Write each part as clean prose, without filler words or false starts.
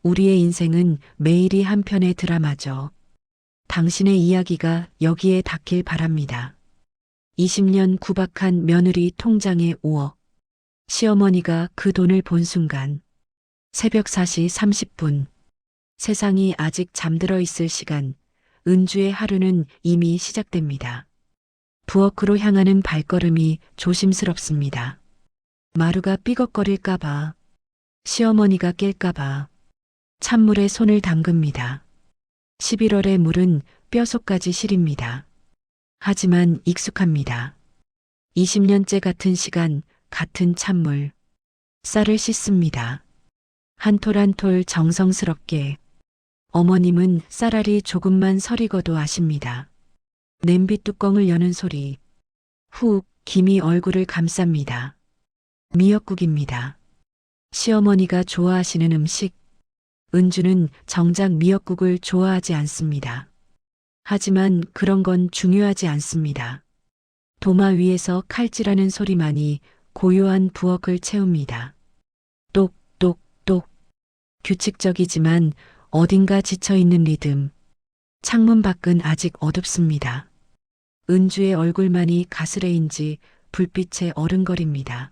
우리의 인생은 매일이 한 편의 드라마죠. 당신의 이야기가 여기에 닿길 바랍니다. 20년 구박한 며느리 통장에 5억. 시어머니가 그 돈을 본 순간. 새벽 4시 30분. 세상이 아직 잠들어 있을 시간. 은주의 하루는 이미 시작됩니다. 부엌으로 향하는 발걸음이 조심스럽습니다. 마루가 삐걱거릴까봐. 시어머니가 깰까봐. 찬물에 손을 담급니다. 11월의 물은 뼛속까지 시립니다. 하지만 익숙합니다. 20년째 같은 시간, 같은 찬물. 쌀을 씻습니다. 한 톨 한 톨 정성스럽게. 어머님은 쌀알이 조금만 서리고도 아십니다. 냄비 뚜껑을 여는 소리. 훅 김이 얼굴을 감쌉니다. 미역국입니다. 시어머니가 좋아하시는 음식. 은주는 정작 미역국을 좋아하지 않습니다. 하지만 그런 건 중요하지 않습니다. 도마 위에서 칼질하는 소리만이 고요한 부엌을 채웁니다. 똑똑똑. 규칙적이지만 어딘가 지쳐있는 리듬. 창문 밖은 아직 어둡습니다. 은주의 얼굴만이 가스레인지 불빛에 어른거립니다.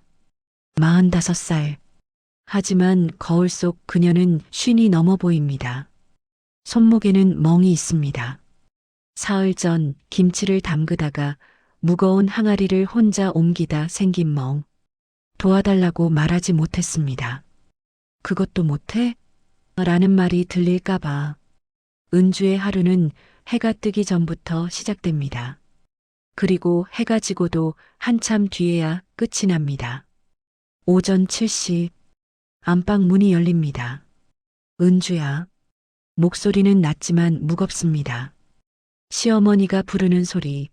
45살. 하지만 거울 속 그녀는 50이 넘어 보입니다. 손목에는 멍이 있습니다. 사흘 전 김치를 담그다가 무거운 항아리를 혼자 옮기다 생긴 멍. 도와달라고 말하지 못했습니다. 그것도 못해? 라는 말이 들릴까봐. 은주의 하루는 해가 뜨기 전부터 시작됩니다. 그리고 해가 지고도 한참 뒤에야 끝이 납니다. 오전 7시. 안방 문이 열립니다. 은주야. 목소리는 낮지만 무겁습니다. 시어머니가 부르는 소리.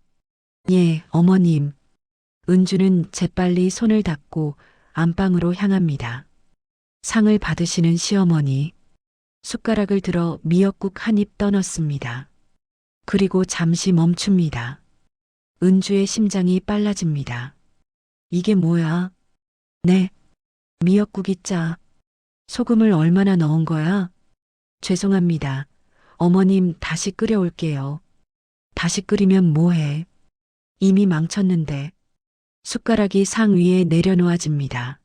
예, 어머님. 은주는 재빨리 손을 닦고 안방으로 향합니다. 상을 받으시는 시어머니. 숟가락을 들어 미역국 한 입 떠넣습니다. 그리고 잠시 멈춥니다. 은주의 심장이 빨라집니다. 이게 뭐야? 네. 미역국이 짜. 소금을 얼마나 넣은 거야? 죄송합니다. 어머님 다시 끓여올게요. 다시 끓이면 뭐해? 이미 망쳤는데. 숟가락이 상 위에 내려놓아집니다.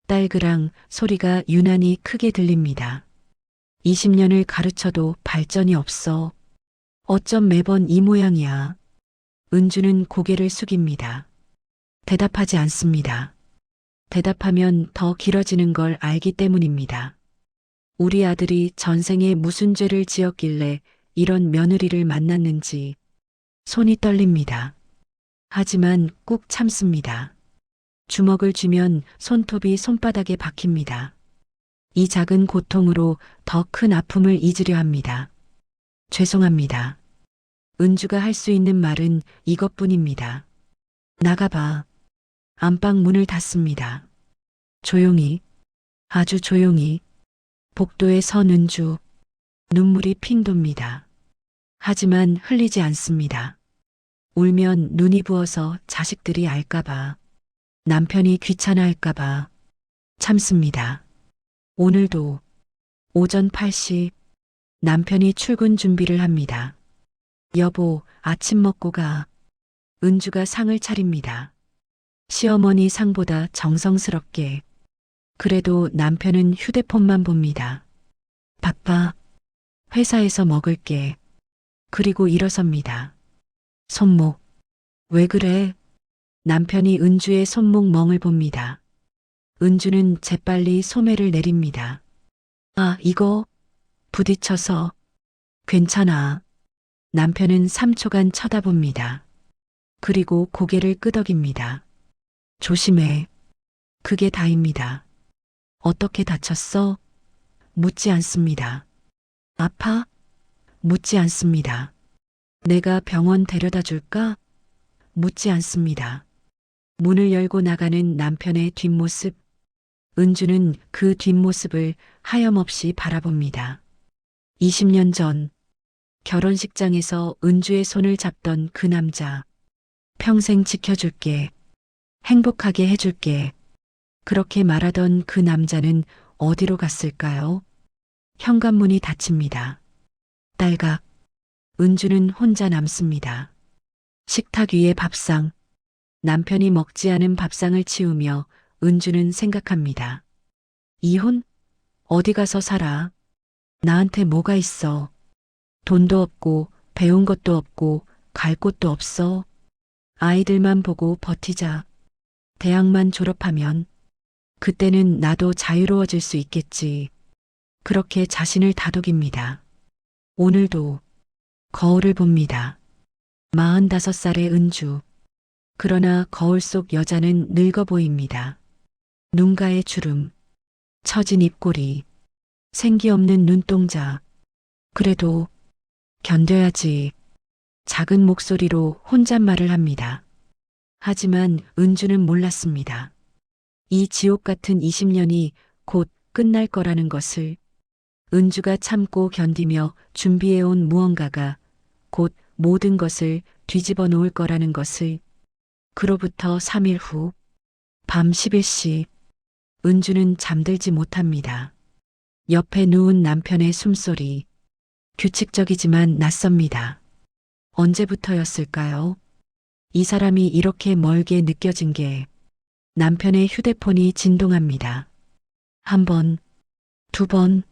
딸그랑 소리가 유난히 크게 들립니다. 20년을 가르쳐도 발전이 없어. 어쩜 매번 이 모양이야. 은주는 고개를 숙입니다. 대답하지 않습니다. 대답하면 더 길어지는 걸 알기 때문입니다. 우리 아들이 전생에 무슨 죄를 지었길래 이런 며느리를 만났는지 손이 떨립니다. 하지만 꾹 참습니다. 주먹을 쥐면 손톱이 손바닥에 박힙니다. 이 작은 고통으로 더 큰 아픔을 잊으려 합니다. 죄송합니다. 은주가 할 수 있는 말은 이것뿐입니다. 나가봐. 안방 문을 닫습니다. 조용히, 아주 조용히. 복도에 선 은주. 눈물이 핑 돕니다. 하지만 흘리지 않습니다. 울면 눈이 부어서 자식들이 알까봐, 남편이 귀찮아할까봐 참습니다. 오늘도 오전 8시 남편이 출근 준비를 합니다. 여보, 아침 먹고 가. 은주가 상을 차립니다. 시어머니 상보다 정성스럽게. 그래도 남편은 휴대폰만 봅니다. 바빠. 회사에서 먹을게. 그리고 일어섭니다. 손목. 왜 그래? 남편이 은주의 손목 멍을 봅니다. 은주는 재빨리 소매를 내립니다. 아, 이거 부딪혀서. 괜찮아. 남편은 3초간 쳐다봅니다. 그리고 고개를 끄덕입니다. 조심해. 그게 다입니다. 어떻게 다쳤어? 묻지 않습니다. 아파? 묻지 않습니다. 내가 병원 데려다 줄까? 묻지 않습니다. 문을 열고 나가는 남편의 뒷모습. 은주는 그 뒷모습을 하염없이 바라봅니다. 20년 전 결혼식장에서 은주의 손을 잡던 그 남자. 평생 지켜줄게. 행복하게 해줄게. 그렇게 말하던 그 남자는 어디로 갔을까요? 현관문이 닫힙니다. 딸각. 은주는 혼자 남습니다. 식탁 위에 밥상. 남편이 먹지 않은 밥상을 치우며 은주는 생각합니다. 이혼? 어디 가서 살아? 나한테 뭐가 있어? 돈도 없고 배운 것도 없고 갈 곳도 없어. 아이들만 보고 버티자. 대학만 졸업하면 그때는 나도 자유로워질 수 있겠지. 그렇게 자신을 다독입니다. 오늘도 거울을 봅니다. 45살의 은주. 그러나 거울 속 여자는 늙어 보입니다. 눈가에 주름, 처진 입꼬리, 생기 없는 눈동자. 그래도 견뎌야지. 작은 목소리로 혼잣말을 합니다. 하지만 은주는 몰랐습니다. 이 지옥 같은 20년이 곧 끝날 거라는 것을. 은주가 참고 견디며 준비해온 무언가가 곧 모든 것을 뒤집어 놓을 거라는 것을. 그로부터 3일 후, 밤 11시, 은주는 잠들지 못합니다. 옆에 누운 남편의 숨소리. 규칙적이지만 낯섭니다. 언제부터였을까요? 이 사람이 이렇게 멀게 느껴진 게. 남편의 휴대폰이 진동합니다. 한 번, 두 번,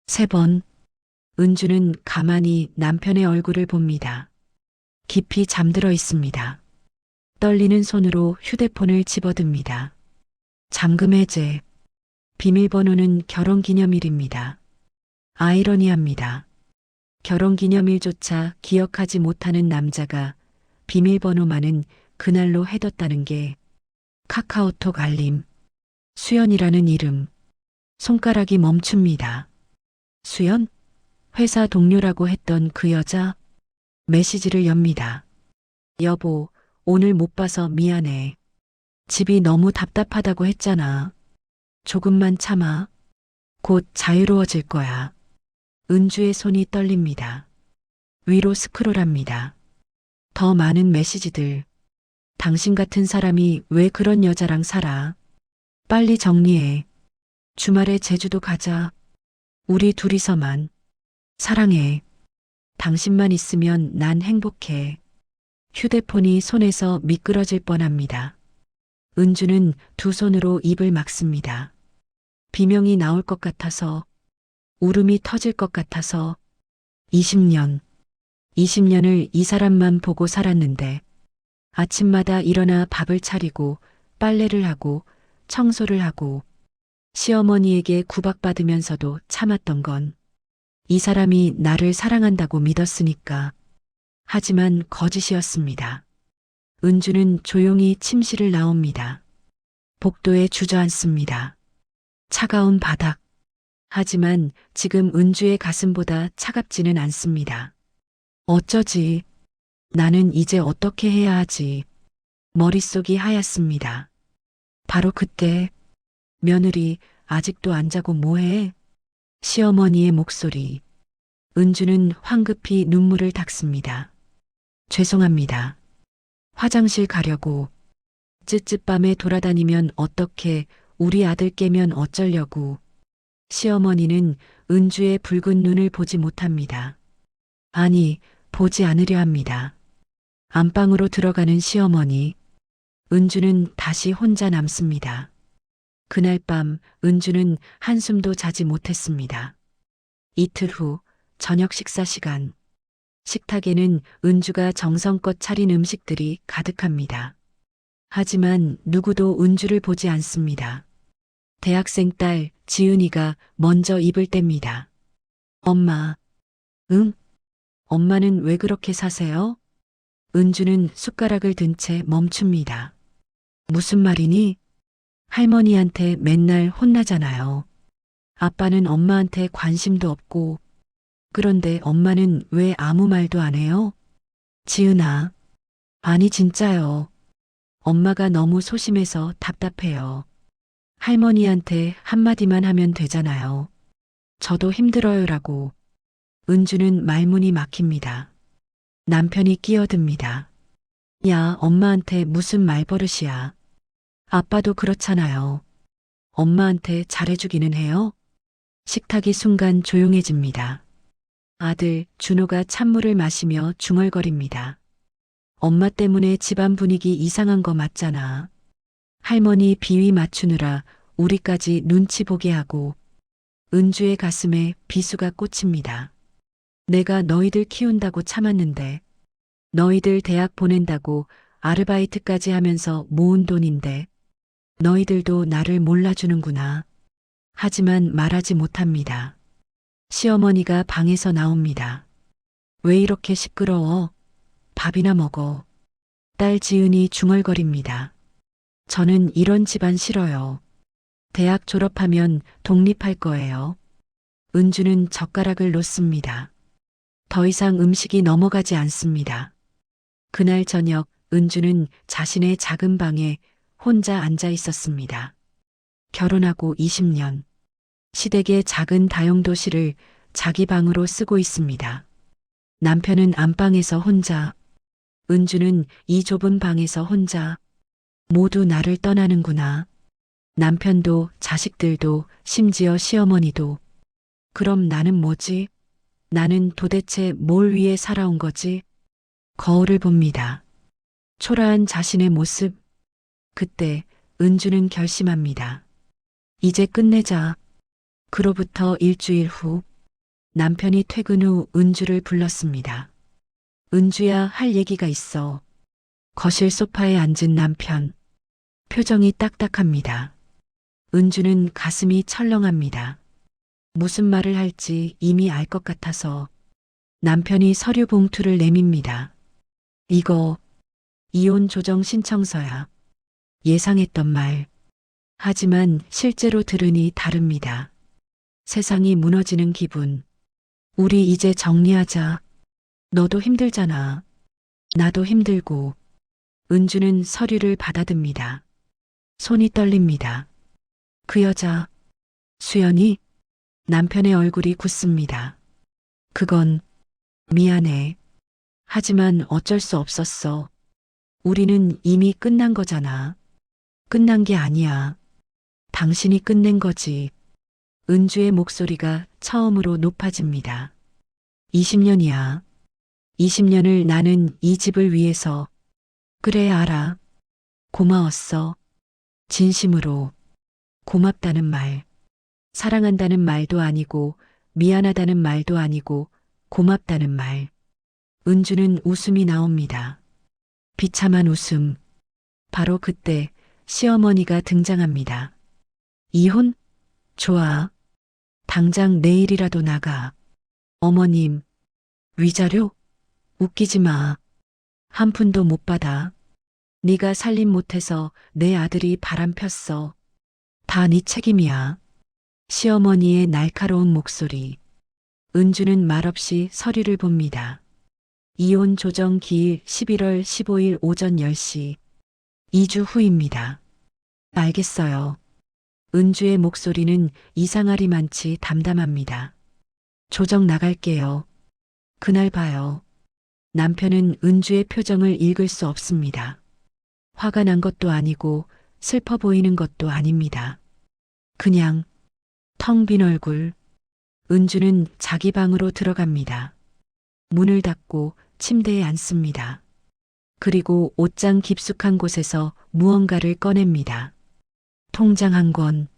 세 번. 은주는 가만히 남편의 얼굴을 봅니다. 깊이 잠들어 있습니다. 떨리는 손으로 휴대폰을 집어듭니다. 잠금 해제. 비밀번호는 결혼기념일입니다. 아이러니합니다. 결혼기념일조차 기억하지 못하는 남자가 비밀번호만은 그날로 해뒀다는 게. 카카오톡 알림. 수연이라는 이름. 손가락이 멈춥니다. 수연? 회사 동료라고 했던 그 여자? 메시지를 엽니다. 여보, 오늘 못 봐서 미안해. 집이 너무 답답하다고 했잖아. 조금만 참아. 곧 자유로워질 거야. 은주의 손이 떨립니다. 위로 스크롤합니다. 더 많은 메시지들. 당신 같은 사람이 왜 그런 여자랑 살아? 빨리 정리해. 주말에 제주도 가자. 우리 둘이서만. 사랑해. 당신만 있으면 난 행복해. 휴대폰이 손에서 미끄러질 뻔합니다. 은주는 두 손으로 입을 막습니다. 비명이 나올 것 같아서, 울음이 터질 것 같아서. 20년을 이 사람만 보고 살았는데, 아침마다 일어나 밥을 차리고, 빨래를 하고, 청소를 하고, 시어머니에게 구박받으면서도 참았던 건 이 사람이 나를 사랑한다고 믿었으니까. 하지만 거짓이었습니다. 은주는 조용히 침실을 나옵니다. 복도에 주저앉습니다. 차가운 바닥. 하지만 지금 은주의 가슴보다 차갑지는 않습니다. 어쩌지? 나는 이제 어떻게 해야 하지? 머릿속이 하얗습니다. 바로 그때 며느리 아직도 안 자고 뭐해? 시어머니의 목소리. 은주는 황급히 눈물을 닦습니다. 죄송합니다. 화장실 가려고. 쯧쯧밤에 돌아다니면 어떻게, 우리 아들 깨면 어쩌려고. 시어머니는 은주의 붉은 눈을 보지 못합니다. 아니, 보지 않으려 합니다. 안방으로 들어가는 시어머니. 은주는 다시 혼자 남습니다. 그날 밤 은주는 한숨도 자지 못했습니다. 이틀 후 저녁 식사 시간. 식탁에는 은주가 정성껏 차린 음식들이 가득합니다. 하지만 누구도 은주를 보지 않습니다. 대학생 딸 지은이가 먼저 입을 뗍니다. 엄마. 응? 엄마는 왜 그렇게 사세요? 은주는 숟가락을 든 채 멈춥니다. 무슨 말이니? 할머니한테 맨날 혼나잖아요. 아빠는 엄마한테 관심도 없고. 그런데 엄마는 왜 아무 말도 안 해요? 지은아. 아니 진짜요. 엄마가 너무 소심해서 답답해요. 할머니한테 한마디만 하면 되잖아요. 저도 힘들어요라고. 은주는 말문이 막힙니다. 남편이 끼어듭니다. 야, 엄마한테 무슨 말버릇이야. 아빠도 그렇잖아요. 엄마한테 잘해주기는 해요? 식탁이 순간 조용해집니다. 아들 준호가 찬물을 마시며 중얼거립니다. 엄마 때문에 집안 분위기 이상한 거 맞잖아. 할머니 비위 맞추느라 우리까지 눈치 보게 하고. 은주의 가슴에 비수가 꽂힙니다. 내가 너희들 키운다고 참았는데, 너희들 대학 보낸다고 아르바이트까지 하면서 모은 돈인데, 너희들도 나를 몰라주는구나. 하지만 말하지 못합니다. 시어머니가 방에서 나옵니다. 왜 이렇게 시끄러워? 밥이나 먹어. 딸 지은이 중얼거립니다. 저는 이런 집안 싫어요. 대학 졸업하면 독립할 거예요. 은주는 젓가락을 놓습니다. 더 이상 음식이 넘어가지 않습니다. 그날 저녁 은주는 자신의 작은 방에 혼자 앉아 있었습니다. 결혼하고 20년. 시댁의 작은 다용도실을 자기 방으로 쓰고 있습니다. 남편은 안방에서 혼자, 은주는 이 좁은 방에서 혼자. 모두 나를 떠나는구나. 남편도 자식들도 심지어 시어머니도. 그럼 나는 뭐지? 나는 도대체 뭘 위해 살아온 거지? 거울을 봅니다. 초라한 자신의 모습. 그때 은주는 결심합니다. 이제 끝내자. 그로부터 일주일 후 남편이 퇴근 후 은주를 불렀습니다. 은주야, 할 얘기가 있어. 거실 소파에 앉은 남편. 표정이 딱딱합니다. 은주는 가슴이 철렁합니다. 무슨 말을 할지 이미 알 것 같아서. 남편이 서류 봉투를 내밉니다. 이거 이혼 조정 신청서야. 예상했던 말. 하지만 실제로 들으니 다릅니다. 세상이 무너지는 기분. 우리 이제 정리하자. 너도 힘들잖아. 나도 힘들고. 은주는 서류를 받아듭니다. 손이 떨립니다. 그 여자, 수연이? 남편의 얼굴이 굳습니다. 그건 미안해. 하지만 어쩔 수 없었어. 우리는 이미 끝난 거잖아. 끝난 게 아니야. 당신이 끝낸 거지. 은주의 목소리가 처음으로 높아집니다. 20년이야. 20년을 나는 이 집을 위해서. 그래, 알아. 고마웠어. 진심으로. 고맙다는 말. 사랑한다는 말도 아니고, 미안하다는 말도 아니고, 고맙다는 말. 은주는 웃음이 나옵니다. 비참한 웃음. 바로 그때 시어머니가 등장합니다. 이혼? 좋아. 당장 내일이라도 나가. 어머님, 위자료? 웃기지 마. 한 푼도 못 받아. 네가 살림 못해서 내 아들이 바람 폈어. 다 네 책임이야. 시어머니의 날카로운 목소리. 은주는 말없이 서류를 봅니다. 이혼 조정 기일 11월 15일 오전 10시. 2주 후입니다. 알겠어요. 은주의 목소리는 이상하리만치 담담합니다. 조정 나갈게요. 그날 봐요. 남편은 은주의 표정을 읽을 수 없습니다. 화가 난 것도 아니고 슬퍼 보이는 것도 아닙니다. 그냥 텅 빈 얼굴. 은주는 자기 방으로 들어갑니다. 문을 닫고 침대에 앉습니다. 그리고 옷장 깊숙한 곳에서 무언가를 꺼냅니다. 통장 한 권,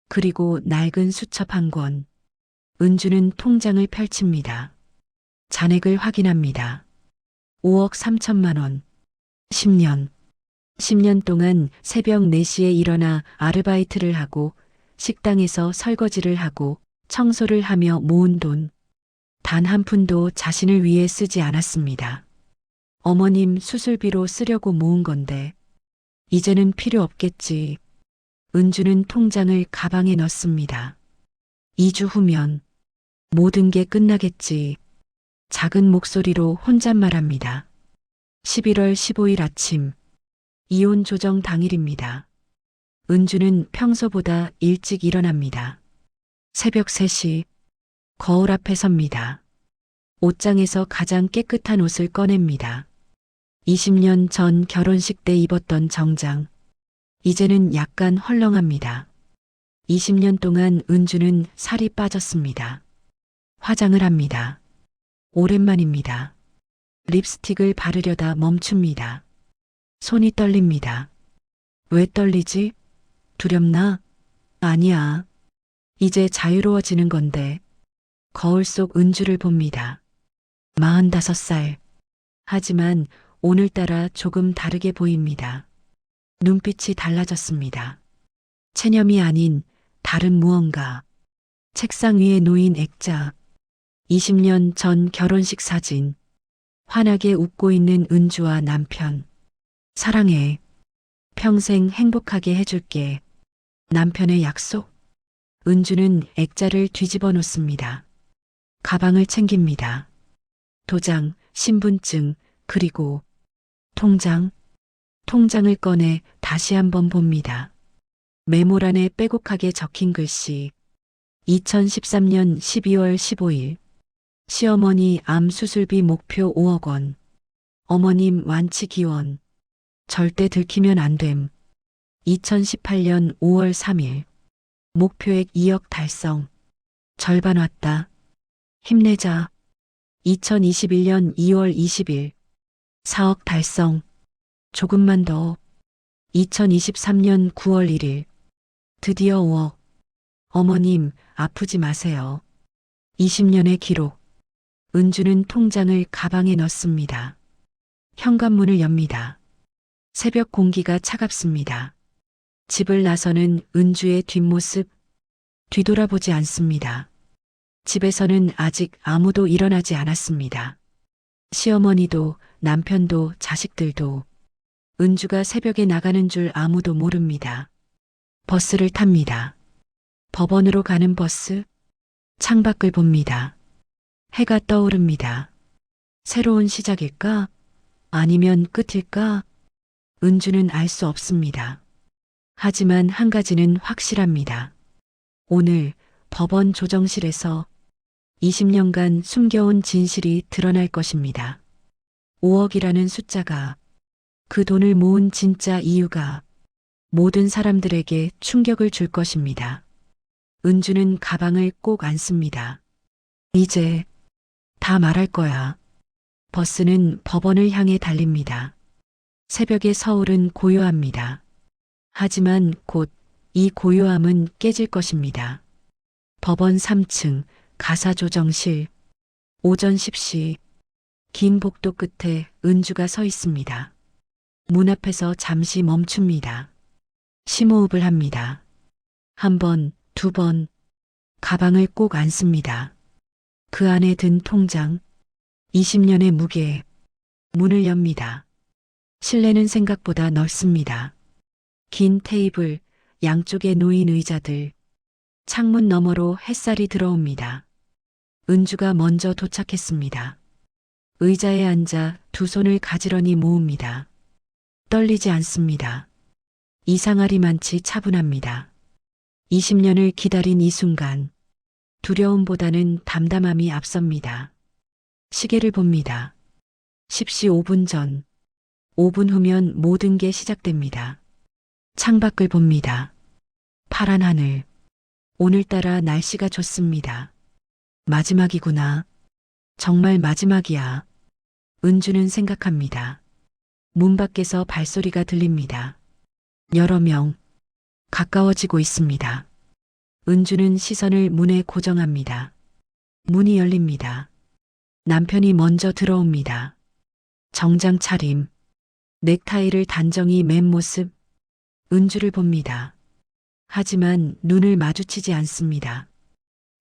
그리고 낡은 수첩 한 권. 은주는 통장을 펼칩니다. 잔액을 확인합니다. 5억 3천만 원. 10년. 10년 동안 새벽 4시에 일어나 아르바이트를 하고 식당에서 설거지를 하고 청소를 하며 모은 돈. 단 한 푼도 자신을 위해 쓰지 않았습니다. 어머님 수술비로 쓰려고 모은 건데 이제는 필요 없겠지. 은주는 통장을 가방에 넣습니다. 2주 후면 모든 게 끝나겠지. 작은 목소리로 혼잣말합니다. 11월 15일 아침. 이혼 조정 당일입니다. 은주는 평소보다 일찍 일어납니다. 새벽 3시. 거울 앞에 섭니다. 옷장에서 가장 깨끗한 옷을 꺼냅니다. 20년 전 결혼식 때 입었던 정장. 이제는 약간 헐렁합니다. 20년 동안 은주는 살이 빠졌습니다. 화장을 합니다. 오랜만입니다. 립스틱을 바르려다 멈춥니다. 손이 떨립니다. 왜 떨리지? 두렵나? 아니야. 이제 자유로워지는 건데. 거울 속 은주를 봅니다. 45살. 하지만 오늘따라 조금 다르게 보입니다. 눈빛이 달라졌습니다. 체념이 아닌 다른 무언가. 책상 위에 놓인 액자. 20년 전 결혼식 사진. 환하게 웃고 있는 은주와 남편. 사랑해. 평생 행복하게 해줄게. 남편의 약속. 은주는 액자를 뒤집어 놓습니다. 가방을 챙깁니다. 도장, 신분증, 그리고 통장. 통장을 꺼내 다시 한번 봅니다. 메모란에 빼곡하게 적힌 글씨. 2013년 12월 15일. 시어머니 암 수술비 목표 5억 원. 어머님 완치 기원. 절대 들키면 안 됨. 2018년 5월 3일. 목표액 2억 달성. 절반 왔다. 힘내자. 2021년 2월 20일. 4억 달성. 조금만 더. 2023년 9월 1일. 드디어 5억. 어머님, 아프지 마세요. 20년의 기록. 은주는 통장을 가방에 넣습니다. 현관문을 엽니다. 새벽 공기가 차갑습니다. 집을 나서는 은주의 뒷모습. 뒤돌아보지 않습니다. 집에서는 아직 아무도 일어나지 않았습니다. 시어머니도 남편도 자식들도. 은주가 새벽에 나가는 줄 아무도 모릅니다. 버스를 탑니다. 법원으로 가는 버스. 창밖을 봅니다. 해가 떠오릅니다. 새로운 시작일까? 아니면 끝일까? 은주는 알 수 없습니다. 하지만 한 가지는 확실합니다. 오늘 법원 조정실에서 20년간 숨겨온 진실이 드러날 것입니다. 5억이라는 숫자가, 그 돈을 모은 진짜 이유가 모든 사람들에게 충격을 줄 것입니다. 은주는 가방을 꼭 안습니다. 이제 다 말할 거야. 버스는 법원을 향해 달립니다. 새벽의 서울은 고요합니다. 하지만 곧 이 고요함은 깨질 것입니다. 법원 3층 가사조정실. 오전 10시. 긴 복도 끝에 은주가 서 있습니다. 문 앞에서 잠시 멈춥니다. 심호흡을 합니다. 한 번, 두 번. 가방을 꼭 안습니다. 그 안에 든 통장. 20년의 무게. 문을 엽니다. 실내는 생각보다 넓습니다. 긴 테이블, 양쪽에 놓인 의자들. 창문 너머로 햇살이 들어옵니다. 은주가 먼저 도착했습니다. 의자에 앉아 두 손을 가지런히 모읍니다. 떨리지 않습니다. 이상하리만치 차분합니다. 20년을 기다린 이 순간. 두려움보다는 담담함이 앞섭니다. 시계를 봅니다. 10시 5분 전. 5분 후면 모든 게 시작됩니다. 창밖을 봅니다. 파란 하늘. 오늘따라 날씨가 좋습니다. 마지막이구나. 정말 마지막이야. 은주는 생각합니다. 문 밖에서 발소리가 들립니다. 여러 명. 가까워지고 있습니다. 은주는 시선을 문에 고정합니다. 문이 열립니다. 남편이 먼저 들어옵니다. 정장 차림. 넥타이를 단정히 맨 모습. 은주를 봅니다. 하지만 눈을 마주치지 않습니다.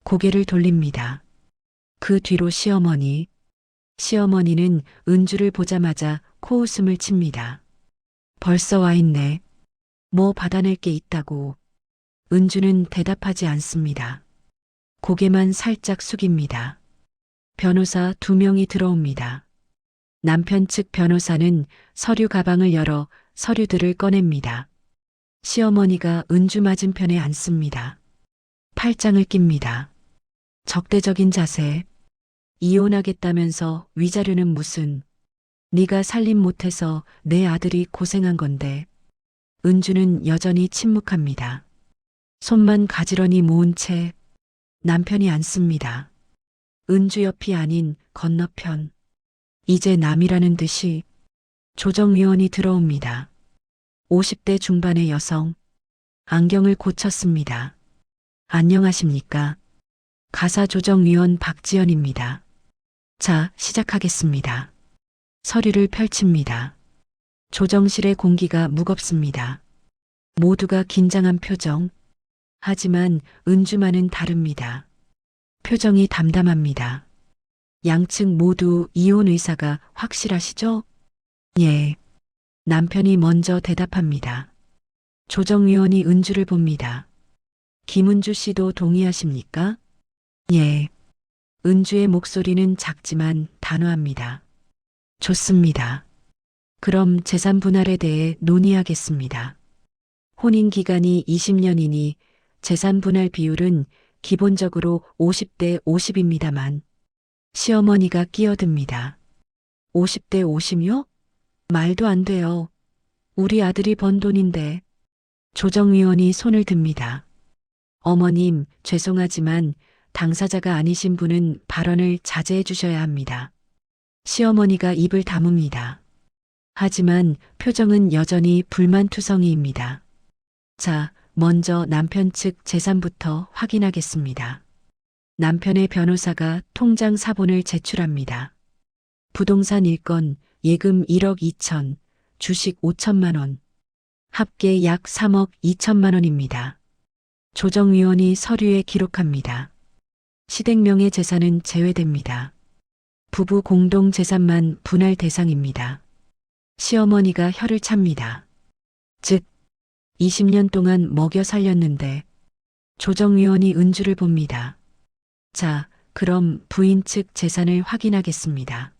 고개를 돌립니다. 그 뒤로 시어머니. 시어머니는 은주를 보자마자 코웃음을 칩니다. 벌써 와 있네. 뭐 받아낼 게 있다고. 은주는 대답하지 않습니다. 고개만 살짝 숙입니다. 변호사 2명이 들어옵니다. 남편 측 변호사는 서류 가방을 열어 서류들을 꺼냅니다. 시어머니가 은주 맞은편에 앉습니다. 팔짱을 낍니다. 적대적인 자세. 이혼하겠다면서 위자료는 무슨. 네가 살림 못해서 내 아들이 고생한 건데. 은주는 여전히 침묵합니다. 손만 가지런히 모은 채 남편이 앉습니다. 은주 옆이 아닌 건너편. 이제 남이라는 듯이 조정위원이 들어옵니다. 50대 중반의 여성. 안경을 고쳤습니다. 안녕하십니까? 가사조정위원 박지연입니다. 자, 시작하겠습니다. 서류를 펼칩니다. 조정실의 공기가 무겁습니다. 모두가 긴장한 표정. 하지만 은주만은 다릅니다. 표정이 담담합니다. 양측 모두 이혼 의사가 확실하시죠? 예. 남편이 먼저 대답합니다. 조정위원이 은주를 봅니다. 김은주 씨도 동의하십니까? 예. 은주의 목소리는 작지만 단호합니다. 좋습니다. 그럼 재산 분할에 대해 논의하겠습니다. 혼인 기간이 20년이니 재산 분할 비율은 기본적으로 50대 50입니다만 시어머니가 끼어듭니다. 50대 50요? 말도 안 돼요. 우리 아들이 번 돈인데. 조정위원이 손을 듭니다. 어머님, 죄송하지만 당사자가 아니신 분은 발언을 자제해 주셔야 합니다. 시어머니가 입을 다뭅니다. 하지만 표정은 여전히 불만투성이입니다. 자, 먼저 남편 측 재산부터 확인하겠습니다. 남편의 변호사가 통장 사본을 제출합니다. 부동산 1건, 예금 1억 2천, 주식 5천만 원, 합계 약 3억 2천만 원입니다. 조정위원이 서류에 기록합니다. 시댁명의 재산은 제외됩니다. 부부 공동 재산만 분할 대상입니다. 시어머니가 혀를 찹니다. 즉, 20년 동안 먹여 살렸는데 조정위원이 은주를 봅니다. 자, 그럼 부인 측 재산을 확인하겠습니다.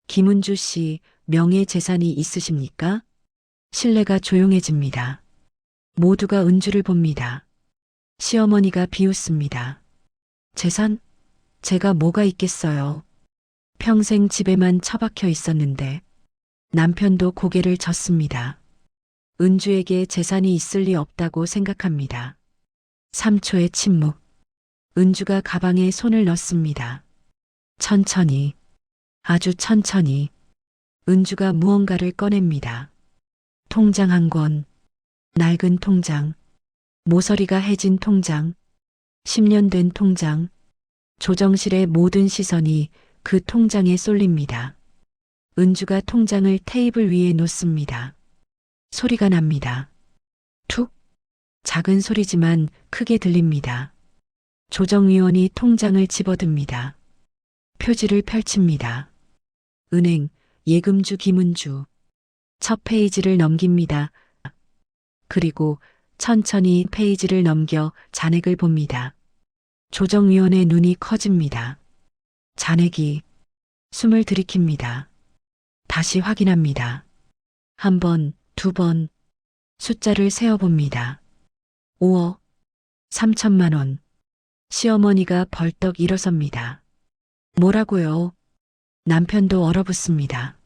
김은주 씨 명의 재산이 있으십니까? 실내가 조용해집니다. 모두가 은주를 봅니다. 시어머니가 비웃습니다. 재산? 제가 뭐가 있겠어요. 평생 집에만 처박혀 있었는데. 남편도 고개를 젓습니다. 은주에게 재산이 있을 리 없다고 생각합니다. 3초의 침묵. 은주가 가방에 손을 넣습니다. 천천히, 아주 천천히. 은주가 무언가를 꺼냅니다. 통장 한 권, 낡은 통장, 모서리가 해진 통장, 10년 된 통장. 조정실의 모든 시선이 그 통장에 쏠립니다. 은주가 통장을 테이블 위에 놓습니다. 소리가 납니다. 툭. 작은 소리지만 크게 들립니다. 조정위원이 통장을 집어듭니다. 표지를 펼칩니다. 은행, 예금주 김은주. 첫 페이지를 넘깁니다. 그리고 천천히 페이지를 넘겨 잔액을 봅니다. 조정위원의 눈이 커집니다. 잔액이. 숨을 들이킵니다. 다시 확인합니다. 한 번, 두 번. 숫자를 세어봅니다. 5억 3천만 원. 시어머니가 벌떡 일어섭니다. 뭐라고요? 남편도 얼어붙습니다.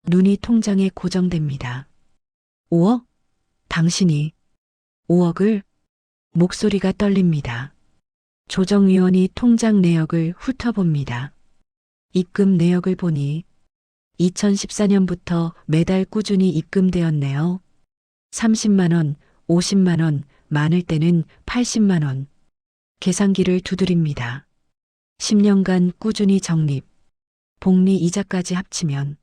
눈이 통장에 고정됩니다. 5억? 당신이 5억을? 목소리가 떨립니다. 조정위원이 통장 내역을 훑어봅니다. 입금 내역을 보니 2014년부터 매달 꾸준히 입금되었네요. 30만 원, 50만 원, 많을 때는 80만 원. 계산기를 두드립니다. 10년간 꾸준히 적립, 복리 이자까지 합치면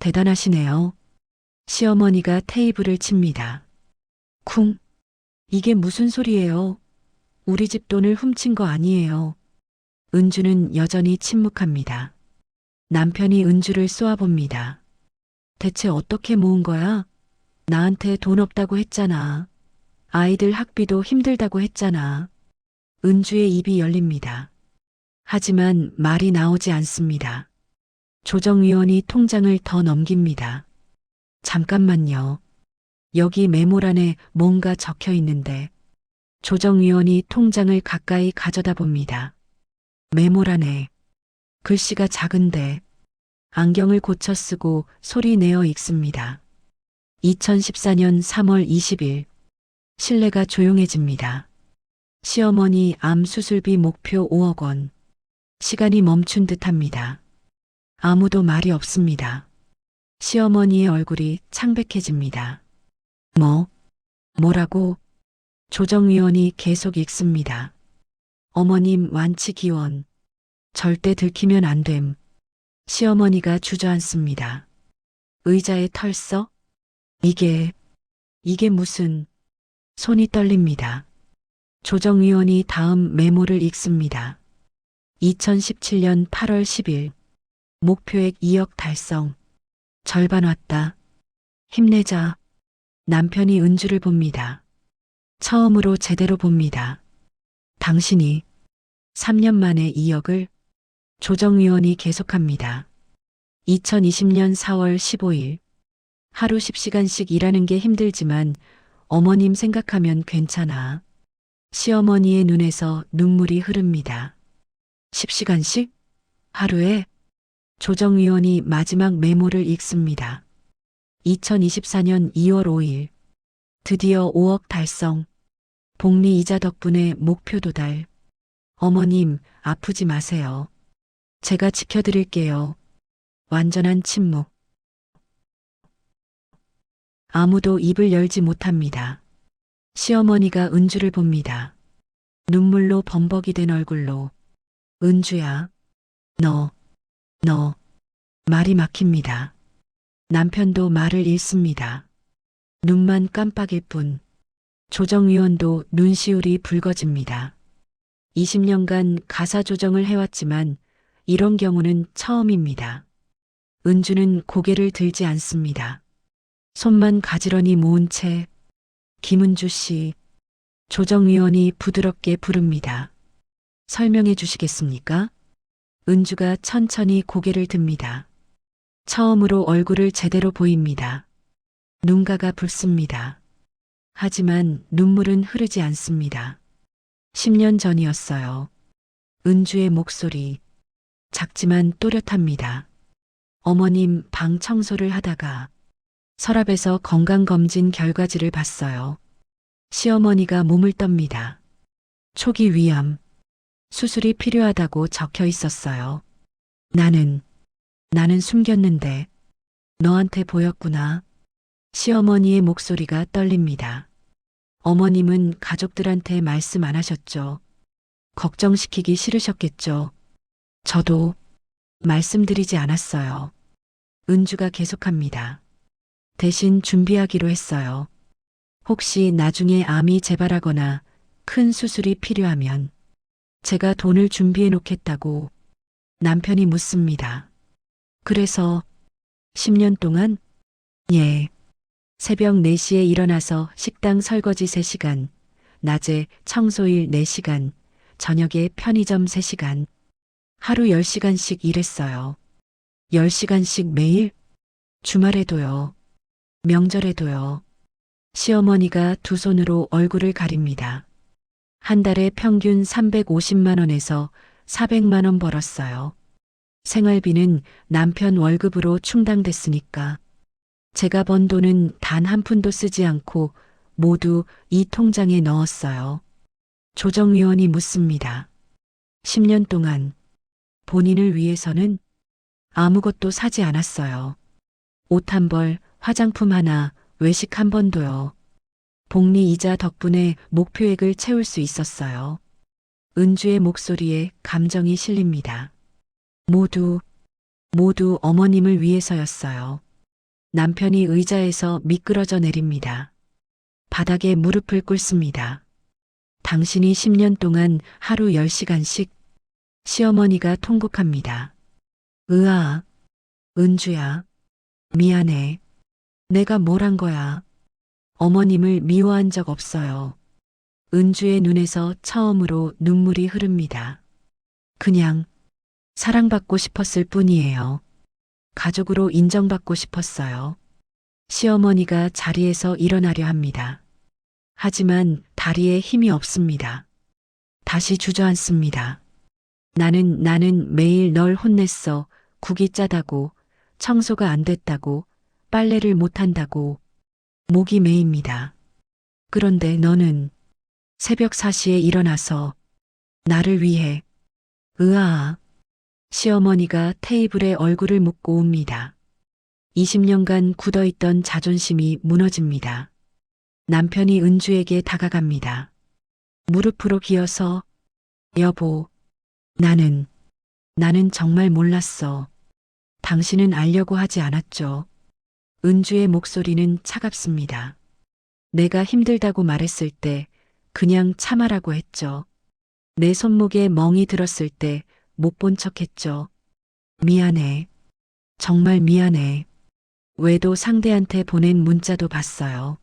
대단하시네요. 시어머니가 테이블을 칩니다. 쿵. 이게 무슨 소리예요? 우리 집 돈을 훔친 거 아니에요. 은주는 여전히 침묵합니다. 남편이 은주를 쏘아봅니다. 대체 어떻게 모은 거야? 나한테 돈 없다고 했잖아. 아이들 학비도 힘들다고 했잖아. 은주의 입이 열립니다. 하지만 말이 나오지 않습니다. 조정위원이 통장을 더 넘깁니다. 잠깐만요. 여기 메모란에 뭔가 적혀 있는데. 조정위원이 통장을 가까이 가져다 봅니다. 메모란에 글씨가 작은데 안경을 고쳐 쓰고 소리 내어 읽습니다. 2014년 3월 20일. 실내가 조용해집니다. 시어머니 암 수술비 목표 5억 원. 시간이 멈춘 듯합니다. 아무도 말이 없습니다. 시어머니의 얼굴이 창백해집니다. 뭐라고? 조정위원이 계속 읽습니다. 어머님 완치 기원. 절대 들키면 안 됨. 시어머니가 주저앉습니다. 의자에 털썩? 이게 무슨. 손이 떨립니다. 조정위원이 다음 메모를 읽습니다. 2017년 8월 10일. 목표액 2억 달성. 절반 왔다. 힘내자. 남편이 은주를 봅니다. 처음으로 제대로 봅니다. 당신이 3년 만에 2억을. 조정위원이 계속합니다. 2020년 4월 15일. 하루 10시간씩 일하는 게 힘들지만 어머님 생각하면 괜찮아. 시어머니의 눈에서 눈물이 흐릅니다. 10시간씩? 하루에? 조정위원이 마지막 메모를 읽습니다. 2024년 2월 5일. 드디어 5억 달성. 복리 이자 덕분에 목표 도달. 어머님, 아프지 마세요. 제가 지켜드릴게요. 완전한 침묵. 아무도 입을 열지 못합니다. 시어머니가 은주를 봅니다. 눈물로 범벅이 된 얼굴로. 은주야, 너. 말이 막힙니다. 남편도 말을 잃습니다. 눈만 깜빡일 뿐. 조정위원도 눈시울이 붉어집니다. 20년간 가사 조정을 해왔지만 이런 경우는 처음입니다. 은주는 고개를 들지 않습니다. 손만 가지런히 모은 채. 김은주 씨. 조정위원이 부드럽게 부릅니다. 설명해 주시겠습니까? 은주가 천천히 고개를 듭니다. 처음으로 얼굴을 제대로 보입니다. 눈가가 붉습니다. 하지만 눈물은 흐르지 않습니다. 10년 전이었어요. 은주의 목소리. 작지만 또렷합니다. 어머님 방 청소를 하다가 서랍에서 건강검진 결과지를 봤어요. 시어머니가 몸을 떱니다. 초기 위암. 수술이 필요하다고 적혀 있었어요. 나는 숨겼는데 너한테 보였구나. 시어머니의 목소리가 떨립니다. 어머님은 가족들한테 말씀 안 하셨죠. 걱정시키기 싫으셨겠죠. 저도 말씀드리지 않았어요. 은주가 계속합니다. 대신 준비하기로 했어요. 혹시 나중에 암이 재발하거나 큰 수술이 필요하면 제가 돈을 준비해 놓겠다고. 남편이 묻습니다. 그래서 10년 동안? 예. 새벽 4시에 일어나서 식당 설거지 3시간, 낮에 청소일 4시간, 저녁에 편의점 3시간, 하루 10시간씩 일했어요. 10시간씩 매일? 주말에도요. 명절에도요. 시어머니가 두 손으로 얼굴을 가립니다. 한 달에 평균 350만 원에서 400만 원 벌었어요. 생활비는 남편 월급으로 충당됐으니까. 제가 번 돈은 단 한 푼도 쓰지 않고 모두 이 통장에 넣었어요. 조정위원이 묻습니다. 10년 동안 본인을 위해서는 아무것도 사지 않았어요. 옷 한 벌, 화장품 하나, 외식 한 번도요. 복리 이자 덕분에 목표액을 채울 수 있었어요. 은주의 목소리에 감정이 실립니다. 모두 어머님을 위해서였어요. 남편이 의자에서 미끄러져 내립니다. 바닥에 무릎을 꿇습니다. 당신이 10년 동안 하루 10시간씩. 시어머니가 통곡합니다. 으아, 은주야. 미안해. 내가 뭘 한 거야. 어머님을 미워한 적 없어요. 은주의 눈에서 처음으로 눈물이 흐릅니다. 그냥 사랑받고 싶었을 뿐이에요. 가족으로 인정받고 싶었어요. 시어머니가 자리에서 일어나려 합니다. 하지만 다리에 힘이 없습니다. 다시 주저앉습니다. 나는 매일 널 혼냈어. 국이 짜다고, 청소가 안 됐다고, 빨래를 못 한다고. 목이 메입니다. 그런데 너는 새벽 4시에 일어나서 나를 위해 으아. 시어머니가 테이블에 얼굴을 묻고 옵니다. 20년간 굳어있던 자존심이 무너집니다. 남편이 은주에게 다가갑니다. 무릎으로 기어서 여보, 나는 정말 몰랐어. 당신은 알려고 하지 않았죠. 은주의 목소리는 차갑습니다. 내가 힘들다고 말했을 때 그냥 참아라고 했죠. 내 손목에 멍이 들었을 때 못 본 척했죠. 미안해. 정말 미안해. 외도 상대한테 보낸 문자도 봤어요.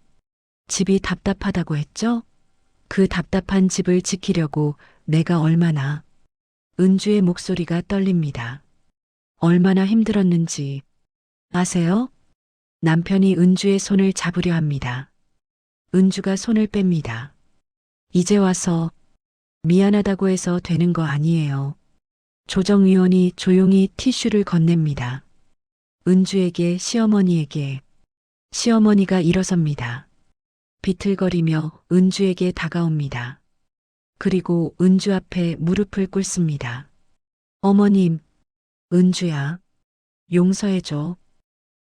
집이 답답하다고 했죠? 그 답답한 집을 지키려고 내가 얼마나. 은주의 목소리가 떨립니다. 얼마나 힘들었는지 아세요? 남편이 은주의 손을 잡으려 합니다. 은주가 손을 뺍니다. 이제 와서 미안하다고 해서 되는 거 아니에요. 조정위원이 조용히 티슈를 건넵니다. 은주에게 시어머니에게. 시어머니가 일어섭니다. 비틀거리며 은주에게 다가옵니다. 그리고 은주 앞에 무릎을 꿇습니다. 어머님, 은주야, 용서해줘.